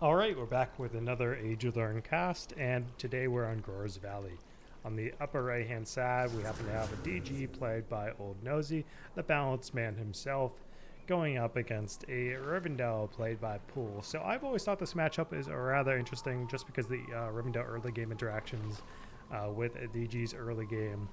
Alright, we're back with another Age of Learn cast, and today we're on Gror's Valley. On the upper right hand side, we happen to have a DG played by Old Nosey, the balanced man himself, going up against a Rivendell played by Po0L. So I've always thought this matchup is rather interesting just because the Rivendell early game interactions with a DG's early game.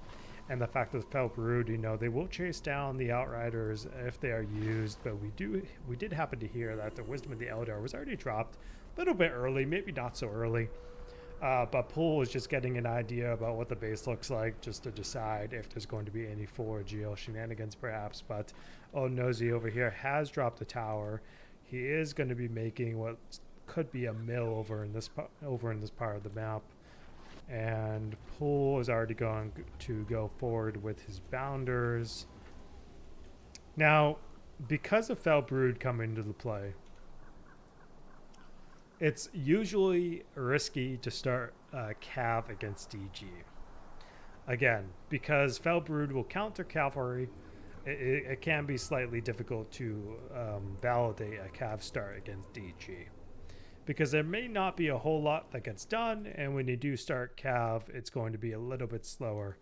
And the fact that Po0L, you know, they will chase down the Outriders if they are used, but we did happen to hear that the Wisdom of the Eldar was already dropped a little bit early, maybe not so early. But Po0L is just getting an idea about what the base looks like just to decide if there's going to be any full GL shenanigans perhaps. But Nosey over here has dropped the tower. He is going to be making what could be a mill over in this part of the map. And Po0L is already going to go forward with his bounders. Now, because of Fel Brood coming into the play, it's usually risky to start Cav against DG. Again, because Fel Brood will counter cavalry, it can be slightly difficult to validate a Cav start against DG. Because there may not be a whole lot that gets done, and when you do start Cav, it's going to be a little bit slower.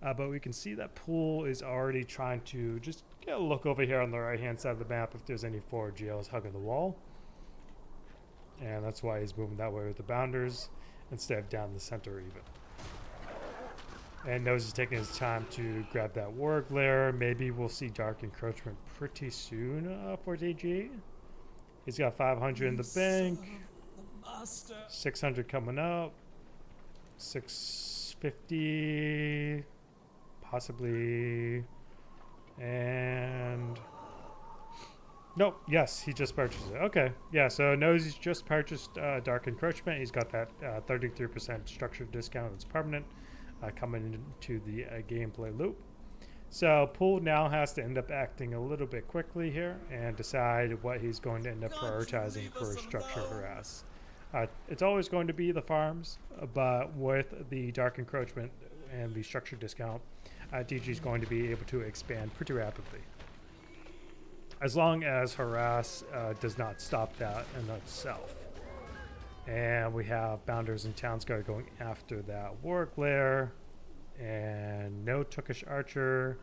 But we can see that Po0L is already trying to just get a look over here on the right-hand side of the map if there's any forward GLs hugging the wall. And that's why he's moving that way with the bounders instead of down the center even. And knows he's taking his time to grab that war glare. Maybe we'll see Dark Encroachment pretty soon for DG. He's got 500 in the bank. 600 coming up. 650 possibly. And nope, yes, he just purchased it. Okay, yeah, so knows he's just purchased Dark Encroachment. He's got that 33% structure discount that's permanent coming into the gameplay loop. So Po0L now has to end up acting a little bit quickly here and decide what he's going to end up prioritizing for his structure harass. It's always going to be the farms, but with the Dark Encroachment and the structure discount, DG is going to be able to expand pretty rapidly. As long as harass does not stop that in itself. And we have Bounders and Townsguard going after that war glare. And no Tookish Archer.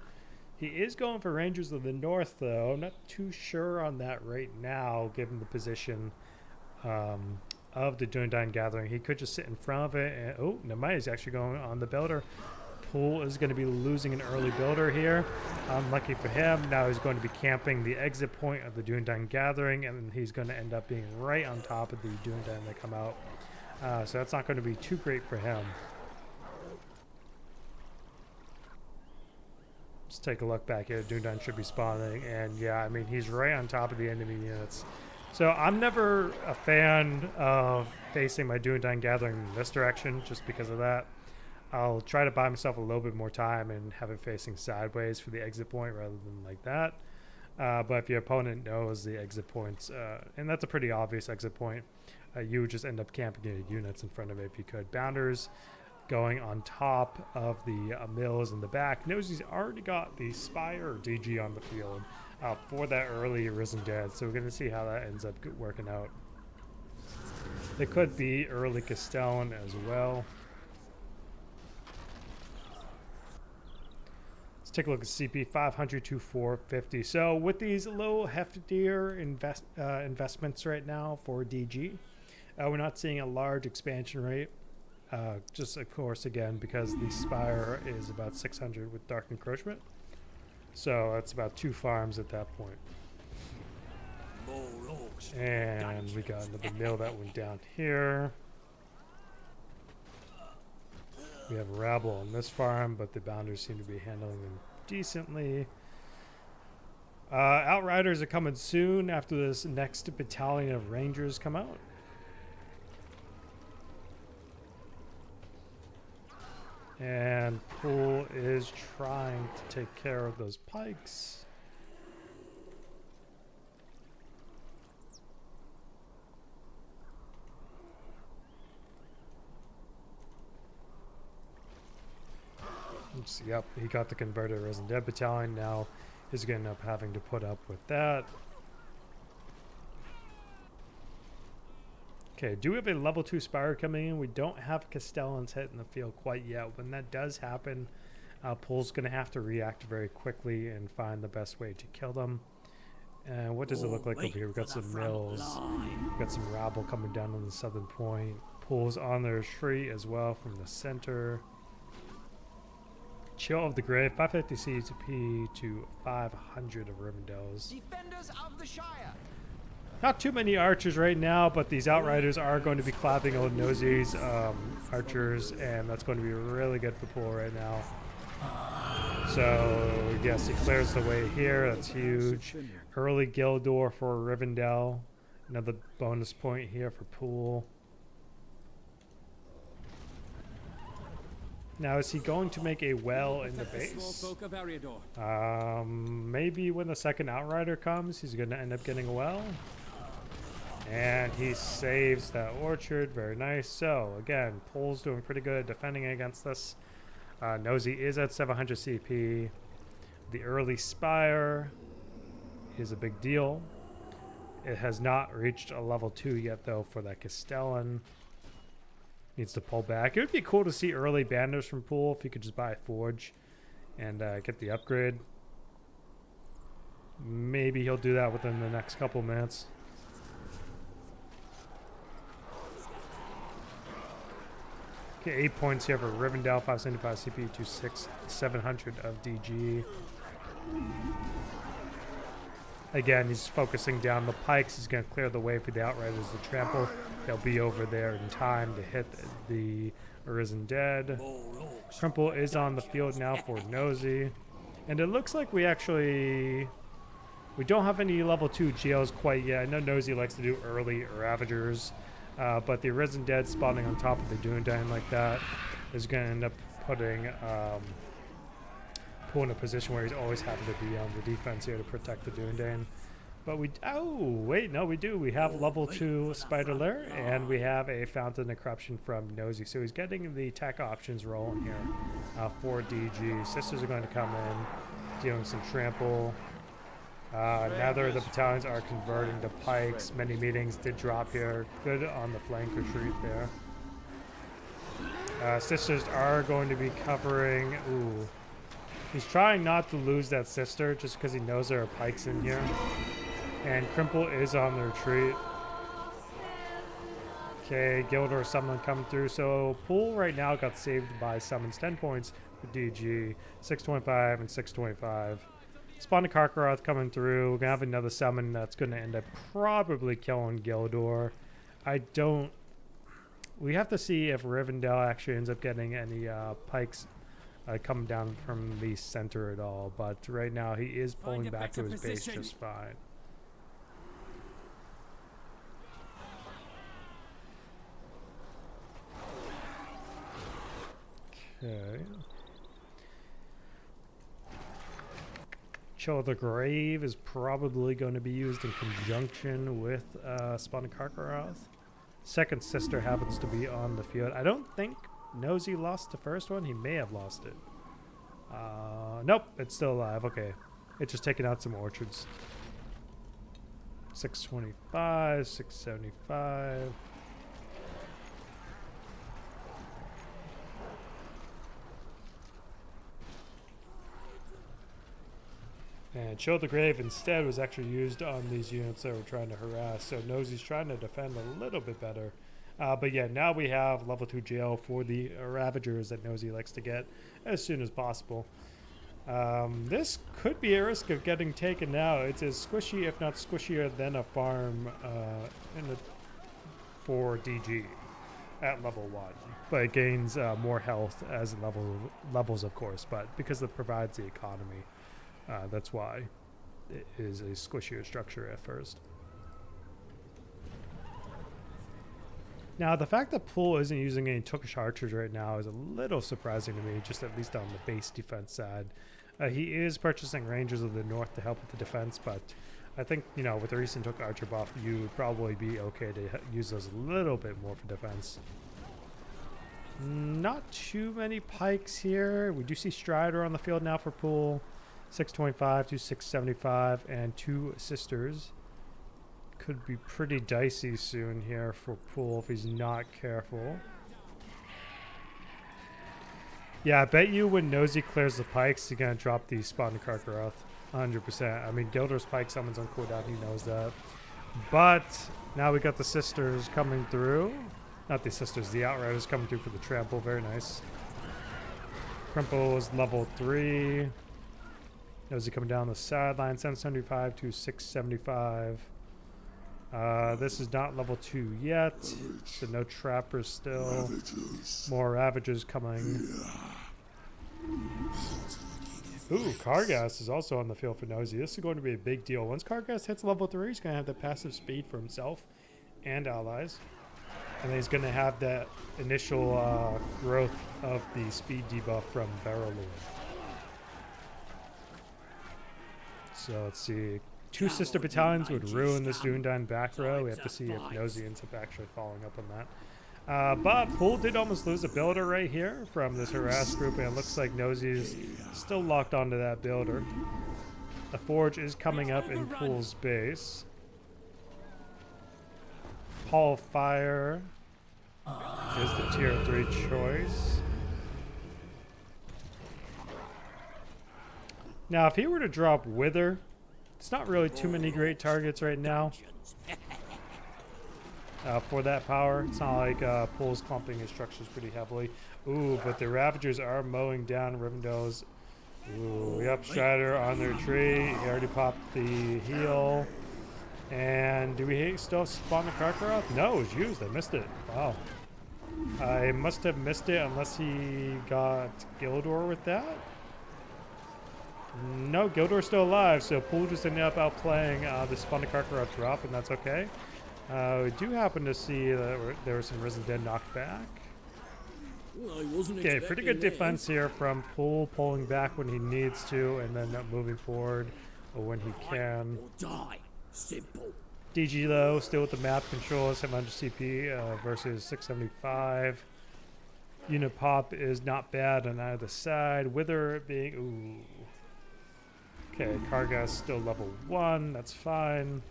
He is going for Rangers of the North, though. I'm not too sure on that right now, given the position of the Dunedain Gathering. He could just sit in front of it. And, oh, Namai is actually going on the builder. Po0L is going to be losing an early builder here. Unlucky for him. Now he's going to be camping the exit point of the Dunedain Gathering, and he's going to end up being right on top of the Dunedain that come out. So that's not going to be too great for him. Let's take a look back here. Dunedain should be spawning, and yeah, I mean, he's right on top of the enemy units. So I'm never a fan of facing my Dunedain Gathering in this direction just because of that. I'll try to buy myself a little bit more time and have it facing sideways for the exit point rather than like that. But if your opponent knows the exit points, and that's a pretty obvious exit point, you would just end up camping your units in front of it if you could. Bounders going on top of the mills in the back. Nosey's already got the Spire DG on the field for that early Risen Dead, so we're going to see how that ends up working out. There could be early Castellan as well. Let's take a look at CP 500 to 450. So with these little heftier investments right now for DG, we're not seeing a large expansion rate. Just of course again because the Spire is about 600 with Dark Encroachment, so that's about 2 farms at that point. And we got another mill that went down here. We have a rabble on this farm, but the Bounders seem to be handling them decently. Outriders are coming soon after this next battalion of Rangers come out. And Po0L is trying to take care of those pikes. Oops, yep, he got the converted Risen Dead Battalion. Now he's going to end up having to put up with that. Okay, do we have a level 2 Spire coming in? We don't have Castellan's hit in the field quite yet. When that does happen, Po0L's going to have to react very quickly and find the best way to kill them. And what does it look like over here? We've got some mills. We've got some rabble coming down on the southern point. Po0L's on their retreat as well from the center. Chill of the Grave, 550 CTP to 500 of Rivendells. Defenders of the Shire. Not too many archers right now, but these outriders are going to be clapping old Nosey's archers, and that's going to be really good for Po0L right now. So, yes, he clears the way here. That's huge. Early Guldur for Rivendell. Another bonus point here for Po0L. Now, is he going to make a well in the base? Maybe when the second outrider comes, he's going to end up getting a well. And he saves that orchard. Very nice. So, again, Po0L's doing pretty good at defending against this. Nosey is at 700 CP. The early Spire is a big deal. It has not reached a level 2 yet, though, for that Castellan. Needs to pull back. It would be cool to see early banners from Po0L if you could just buy a Forge and get the upgrade. Maybe he'll do that within the next couple minutes. Okay, 8 points here for Rivendell, 575 CP to 700 of DG. Again, he's focusing down the pikes. He's going to clear the way for the outriders to trample. They'll be over there in time to hit the Arisen Dead. Crumple is on the field now for Nosey. And it looks like we don't have any level 2 GLs quite yet. I know Nosey likes to do early Ravagers. But the Arisen Dead spawning on top of the Dunedain like that is going to end up putting Po0L in a position where he's always having to be on the defense here to protect the Dunedain. But we do. We have level 2 Spider Lair, and we have a Fountain of Corruption from Nosey. So he's getting the tech options rolling here for DG. Sisters are going to come in, dealing some trample. Neither of the battalions are converting to pikes. Many meetings did drop here. Good on the flank retreat there. Sisters are going to be covering. Ooh. He's trying not to lose that sister just because he knows there are pikes in here. And Crimple is on the retreat. Okay, Guldur summon coming through. So Po0L right now got saved by summons. 10 points for DG. 625 and 625. Spawn to Karkaroth coming through. We're going to have another summon that's going to end up probably killing Guldur. We have to see if Rivendell actually ends up getting any pikes coming down from the center at all. But right now he is pulling back to his base just fine. Okay. Chill of the Grave is probably going to be used in conjunction with Spawn and Karkaroth. Second sister happens to be on the field. I don't think Nosey lost the first one. He may have lost it. Nope, it's still alive. Okay. It's just taking out some orchards. 625, 675. And Chill the Grave instead was actually used on these units that were trying to harass. So Nosey's trying to defend a little bit better. But yeah, now we have level 2 jail for the Ravagers that Nosey likes to get as soon as possible. This could be a risk of getting taken now. It's as squishy, if not squishier, than a farm for DG at level 1. But it gains more health as levels, of course. But because it provides the economy, that's why it is a squishier structure at first. Now, the fact that Po0L isn't using any Tookish archers right now is a little surprising to me, just at least on the base defense side. He is purchasing Rangers of the North to help with the defense, but I think, you know, with the recent Took archer buff, you would probably be okay to use those a little bit more for defense. Not too many pikes here. We do see Strider on the field now for Po0L. 625 to 675 and 2 sisters. Could be pretty dicey soon here for Po0L if he's not careful. Yeah, I bet you when Nosey clears the pikes, he's going to drop the spawn to Karkaroth. 100%. I mean, Gildur's pike summons on cooldown, he knows that. But now we got the sisters coming through. Not the sisters, the outriders coming through for the trample. Very nice. Crumple is level 3. Nosey coming down the sideline, 775 to 675. This is not level 2 yet, so no trappers still. More Ravagers coming. Ooh, Kargas is also on the field for Nosey. This is going to be a big deal. Once Kargas hits level 3, he's going to have the passive speed for himself and allies. And then he's going to have that initial growth of the speed debuff from Barrel Lord. So let's see. 2 sister battalions would ruin this Dundine back row. We have to see if Nosey ends up actually following up on that. But Po0L did almost lose a builder right here from this harass group, and it looks like Nosey's still locked onto that builder. The forge is coming up in Po0L's base. Hall of Fire is the tier 3 choice. Now, if he were to drop Wither, it's not really too many great targets right now for that power. It's not like Po0L's clumping his structures pretty heavily. Ooh, but the Ravagers are mowing down Rivendell's. Ooh, yep, Strider on their tree. He already popped the heal. And do we still spawn the Karkaroth? No, it was used. I missed it. Wow. I must have missed it unless he got Guldur with that. No, Gildur's still alive, so Po0L just ended up outplaying the spawn the Karkaroth drop, and that's okay. We do happen to see that there was some Rivendell knocked back. Okay, pretty good defense here from Po0L, pulling back when he needs to, and then moving forward when he can. DG though, still with the map control, 700 CP versus 675. Unit pop is not bad on either side. Wither being, ooh. Okay, Kargas still level 1, that's fine.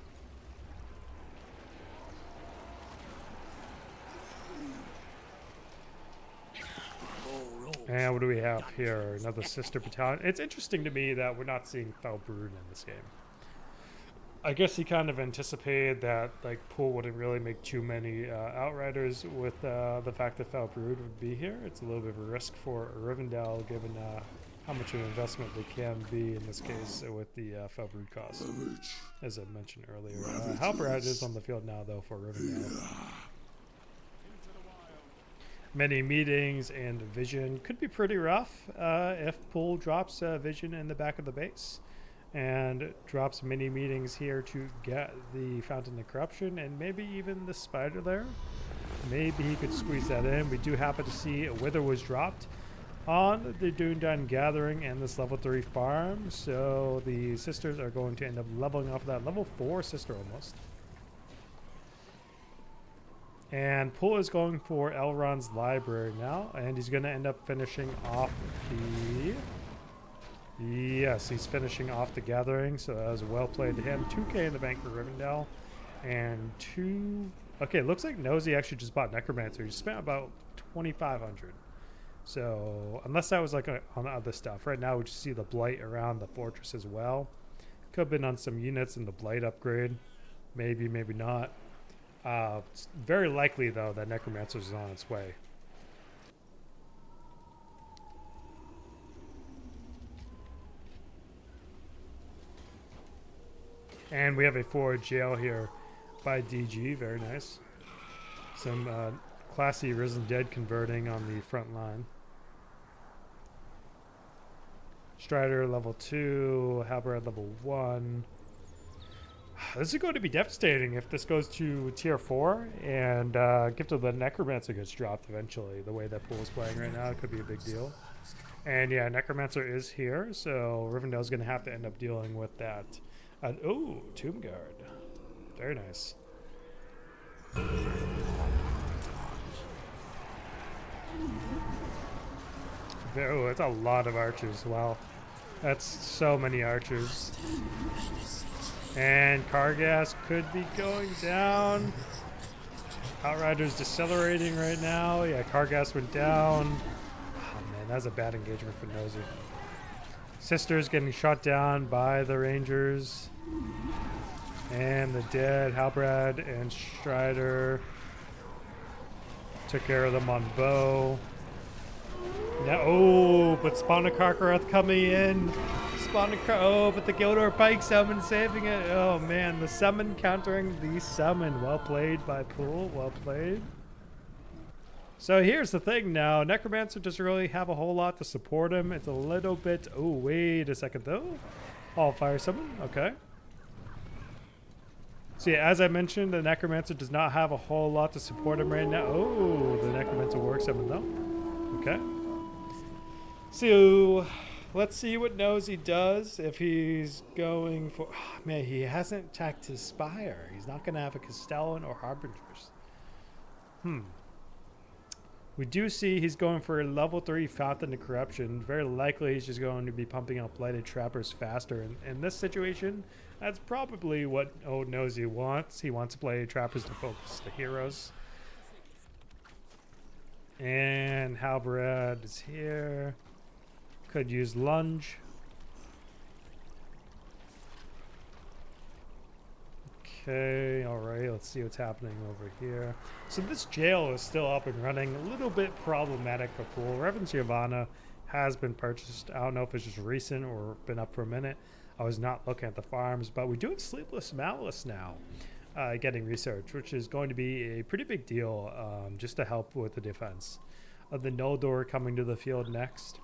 And what do we have here? Another sister battalion. It's interesting to me that we're not seeing Fel Brood in this game. I guess he kind of anticipated that like Po0L wouldn't really make too many outriders with the fact that Fel Brood would be here. It's a little bit of a risk for Rivendell given how much of an investment they can be in this case with the Fel Brood cost, as I mentioned earlier. Halbrad is on the field now though for Rivendell. Many meetings and vision could be pretty rough if Po0L drops vision in the back of the base and drops many meetings here to get the Fountain of Corruption and maybe even the Spider there. Maybe he could squeeze that in. We do happen to see a Wither was dropped on the Dundine Gathering and this level 3 farm, so the sisters are going to end up leveling off that level 4 sister almost. And Po0L is going for Elrond's library now, and he's going to end up finishing off the... Yes, he's finishing off the Gathering, so that was well played to him. 2k in the bank for Rivendell, and 2... Okay, looks like Nosey actually just bought Necromancer. He spent about 2,500. So, unless that was like on other stuff. Right now we just see the Blight around the fortress as well. Could have been on some units in the Blight upgrade. Maybe, maybe not. It's very likely, though, that Necromancer is on its way. And we have a forward jail here by DG. Very nice. Some classy Risen Dead converting on the front line. Strider level 2. Halberd level 1. This is going to be devastating if this goes to tier 4 and Gift of the Necromancer gets dropped eventually. The way that Po0L is playing right now, it could be a big deal. And yeah, Necromancer is here, so Rivendell's going to have to end up dealing with that. Oh, Tomb Guard. Very nice. Oh, that's a lot of archers. Wow. That's so many archers. And Kargas could be going down. Outrider's decelerating right now. Yeah, Kargas went down. Oh man, that's a bad engagement for Nosey. Sister's getting shot down by the Rangers. And the dead Halbrad and Strider took care of them on bow. Now, oh, but Spawn Karkaroth coming in. Oh, but the Guldur Pike summon saving it. Oh man, the summon countering the summon. Well played by Po0L. Well played. So here's the thing now. Necromancer doesn't really have a whole lot to support him. It's a little bit... Oh, wait a second though. All fire summon. Okay. So yeah, as I mentioned, the Necromancer does not have a whole lot to support him right now. Oh, the Necromancer works summon though. Okay. So... let's see what Nosey does if he's going for... Oh, man, he hasn't attacked his Spire. He's not going to have a Castellan or Harbingers. We do see he's going for a level 3 Fountain of Corruption. Very likely he's just going to be pumping out Blighted Trappers faster. In this situation, that's probably what Nosey wants. He wants Blighted Trappers to focus the heroes. And Halbrad is here. Could use lunge. Okay, alright, let's see what's happening over here. So this jail is still up and running. A little bit problematic for Po0L. Reverend Giovanna has been purchased. I don't know if it's just recent or been up for a minute. I was not looking at the farms, but we do have Sleepless Malice now getting research, which is going to be a pretty big deal just to help with the defense. The Noldor coming to the field next.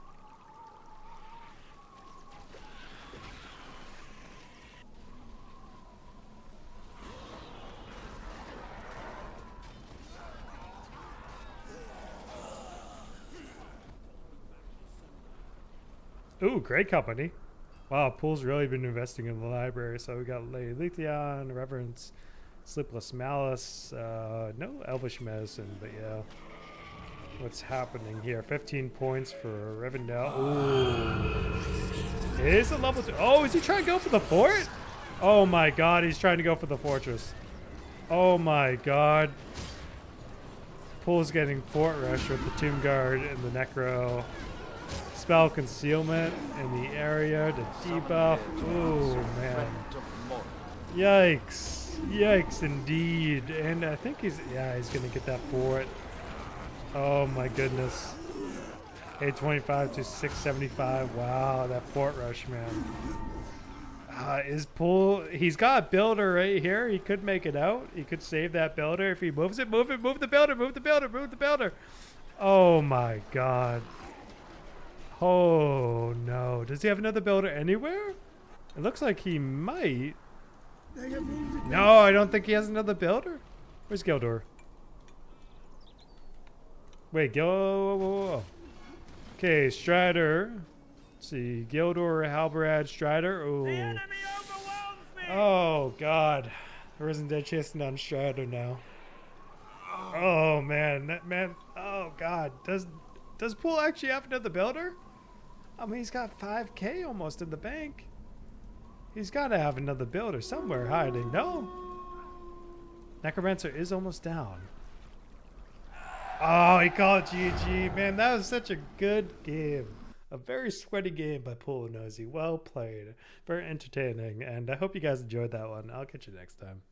Ooh, great company. Wow, Po0L's really been investing in the library. So we got Lady Letheon, Reverence, Sleepless Malice, no Elvish Medicine, but yeah. What's happening here? 15 points for Rivendell. Ooh. It is a level 2. Oh, is he trying to go for the fort? Oh my god, he's trying to go for the fortress. Oh my god. Po0L's getting fort rush with the Tomb Guard and the Necro. Spell concealment in the area to debuff. Oh man. Yikes. Yikes indeed. And I think he's gonna get that fort. Oh my goodness. 825 to 675. Wow, that fort rush, man. Is Po0L... He's got a builder right here. He could make it out. He could save that builder if he moves it. Move it. Move the builder. Move the builder. Move the builder. Oh my god. Oh no. Does he have another builder anywhere? It looks like he might. No, I don't think he has another builder. Where's Guldur? Wait, okay, Strider. Let's see. Guldur, Halbrad, Strider. Oh. Oh god. Rivendell chasing down Strider now. Oh man, that man. Oh god. Does Po0L actually have another builder? I mean, he's got 5k almost in the bank. He's got to have another builder somewhere hiding. No. Necromancer is almost down. Oh, he called GG. Man, that was such a good game. A very sweaty game by Po0L Nosey. Well played. Very entertaining. And I hope you guys enjoyed that one. I'll catch you next time.